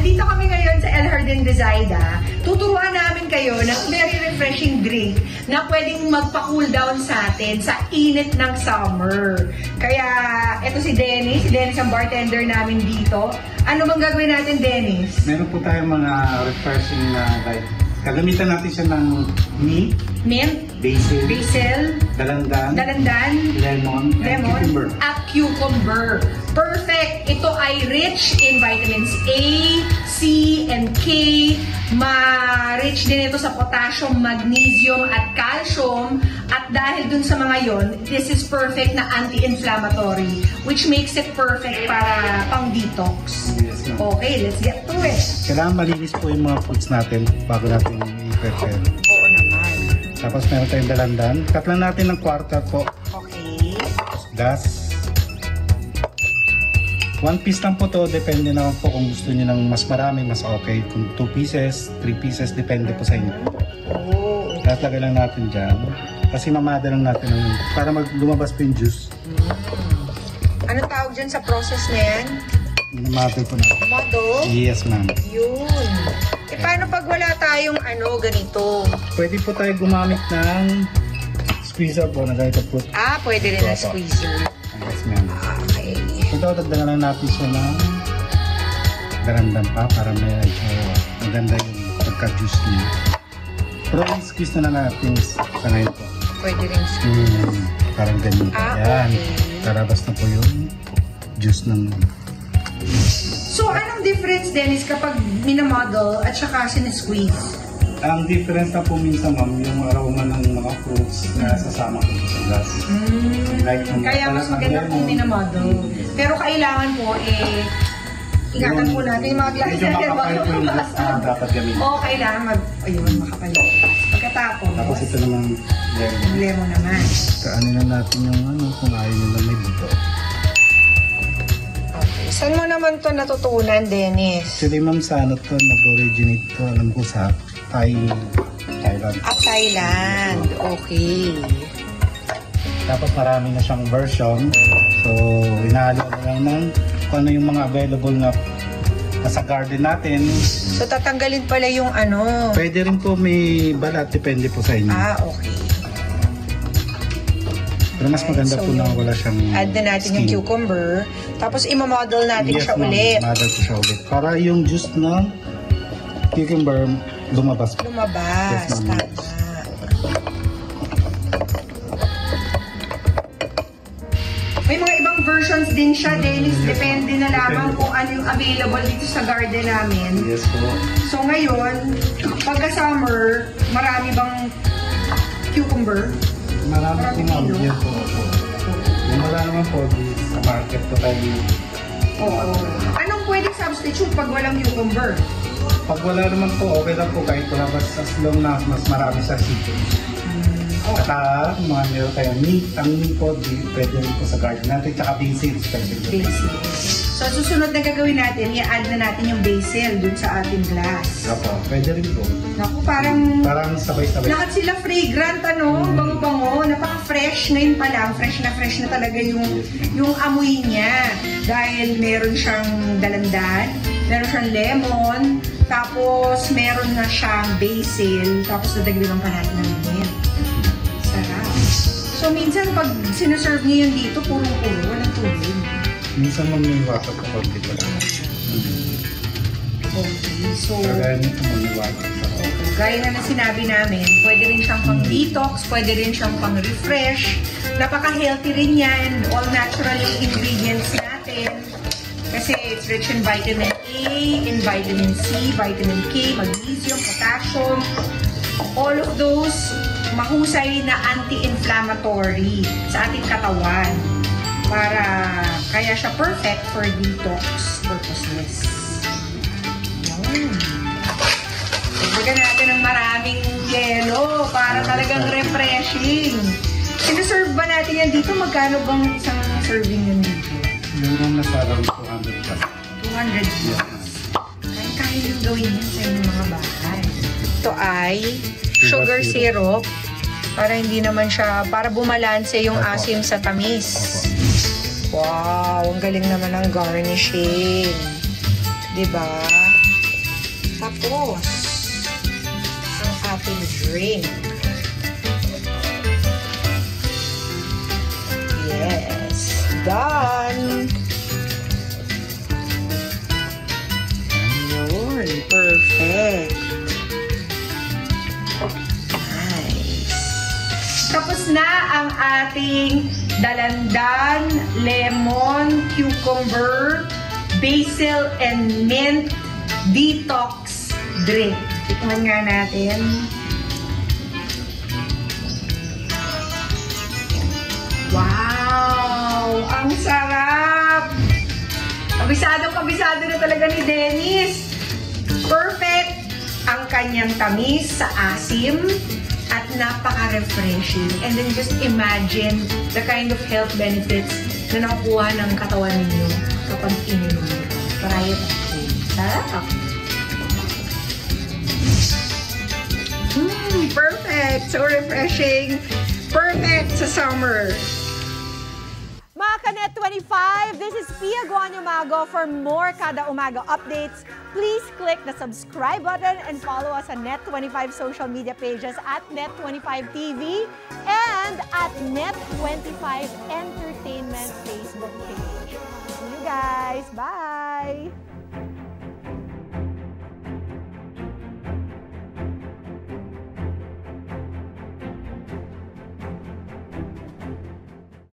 Andito kami ngayon sa El Jardin de Zaida. Tuturuan namin kayo ng very refreshing drink na pwedeng magpa-cool down sa atin sa init ng summer. Kaya, eto si Dennis. Si Dennis ang bartender namin dito. Ano bang gagawin natin, Dennis? Meron po tayong mga refreshing na like, gagamitan natin siya ng mint, basil, dalandan, lemon, and cucumber. At cucumber. Perfect! Ito ay rich in vitamins A, C, and K. Ma-rich din ito sa potassium, magnesium, at calcium. At dahil dun sa mga yon, this is perfect na anti-inflammatory, which makes it perfect para pang-detox. Yes, okay, let's get to it. Kailangan malinis po yung mga foods natin bago natin i-prepare. Oo naman. Tapos meron tayong dalandan. Cut lang natin ng kwarta po. Okay. Gas. 1 piece lang po to, depende naman po kung gusto niyo ng mas marami, mas okay. Kung 2 pieces, 3 pieces, depende po sa inyo. Oh. Lagay lang natin dyan. Kasi mamada lang natin para lumabas po yung juice. Anong tawag dyan sa process na yan? Model po natin. Model? Yes, ma'am. Yun. E paano pag wala tayong ganito? Pwede po tayo gumamit ng squeezer po na ganito po. Ah, pwede rin na squeezer. Yes, ma'am. Okay. Ito, dagdagan lang natin siya ng darandan pa para maganda yung pagka-juice niya. Pero i-squeeze na natin sa ngayon po. Pwede rin squeeze. Parang ganyan. Yan. Okay. Karabas na po yung juice ng... So, anong difference, Dennis, kapag minamodel at saka sinesqueeze? Ang difference na po minsan, ma'am, yung aroma ng mga fruits na sasama ko sa glass. Like, Kaya mas maganda kung minamodel. Pero kailangan po, ingatan po natin yung mga glass medyo makapal po yung juice na dapat gamitin. Oo, kailangan makapal. Tapos ito naman lemon. Lemon naman. Kaanin na natin yung kung ayaw nyo na may dito. Okay. Saan mo naman to natutunan, Dennis? Actually, ma'am, sa to, nag-originate to, alam ko sa Thailand. Thailand. Okay. Tapos marami na siyang version. So, inahalo na lang ng kung ano yung mga available na sa garden natin. So, tatanggalin pala yung Pwede rin po may balat, depende po sa inyo. Okay. Pero mas maganda po na wala siyang add na natin yung cucumber. Tapos, imamodel natin siya ulit. Model ko siya ulit. Para yung juice ng cucumber lumabas. Lumabas. Yes, tama. May mga ibang versions din siya, Dennis. Depende na lamang kung ano yung available dito sa garden namin. Yes po. So ngayon, pagka-summer, marami bang cucumber? Marami po. Yes po. Yung wala naman po, sa market po tayo. Oo. Anong pwedeng substitute pag walang cucumber? Pag wala naman po, okay lang po kahit wala as long na mas marami sa citrus. At mga meron tayong meat. Ang meat po, pwede rin po sa garden natin. Tsaka basil. Basil. So, susunod na gagawin natin, i-add na natin yung basil dun sa ating glass. Opo, pwede rin po. Naku, parang sabay-sabay. lahat sila fragrant, bango-bango, napaka-fresh. Ngayon pa lang, fresh na talaga yung amoy niya. Dahil meron siyang dalandan, meron siyang lemon, tapos meron na siyang basil, tapos nadagdagan pa natin ng mint. Sarap. So, minsan pag sinuserve niyo yun dito, puro-puro, walang tubig. Minsan mamimiwasan ko konti pa lang. Okay, so... Kagaya nito mamimiwasan sa gaya na sinabi namin, pwede rin siyang pang-detox, pwede rin siyang pang-refresh. Napaka-healthy rin yan. All natural yung ingredients natin. Kasi it's rich in vitamin A, in vitamin C, vitamin K, magnesium, potassium. All of those mahusay na anti-inflammatory sa ating katawan. Kaya siya perfect for detox purposes. Yan. Lagyan natin ng maraming yelo para talagang refreshing. Sineserve ba natin yan dito? Magkano bang isang serving yan dito? Meron na sa around 200 plus. 200 plus. Kaya yung gawin yan sa inyong mga bahay. Ito ay sugar syrup. Para hindi naman siya, para bumalanse yung asim sa tamis. Wow, ang galing naman ng garnishing. Diba? Tapos, ang ating drink. Yes, done. Yun, perfect. Nice. Tapos na ang ating dalandan, lemon, cucumber, basil, and mint detox drink. Tikman nga natin. Wow! Ang sarap! Kabisado na talaga ni Dennis. Perfect ang kanyang tamis sa asim at napaka-refreshing. And then just imagine the kind of health benefits na nakukuha ng katawan ninyo kapag ininom nyo. Try it at home. Sarap! Perfect! So refreshing! Perfect sa summer! Mga Kanet 25, this is Pia Guanyamago. For more Kada Umaga updates, please click the subscribe button and follow us on Net25 social media pages at Net25TV and at Net25 Entertainment Facebook page. See you guys. Bye!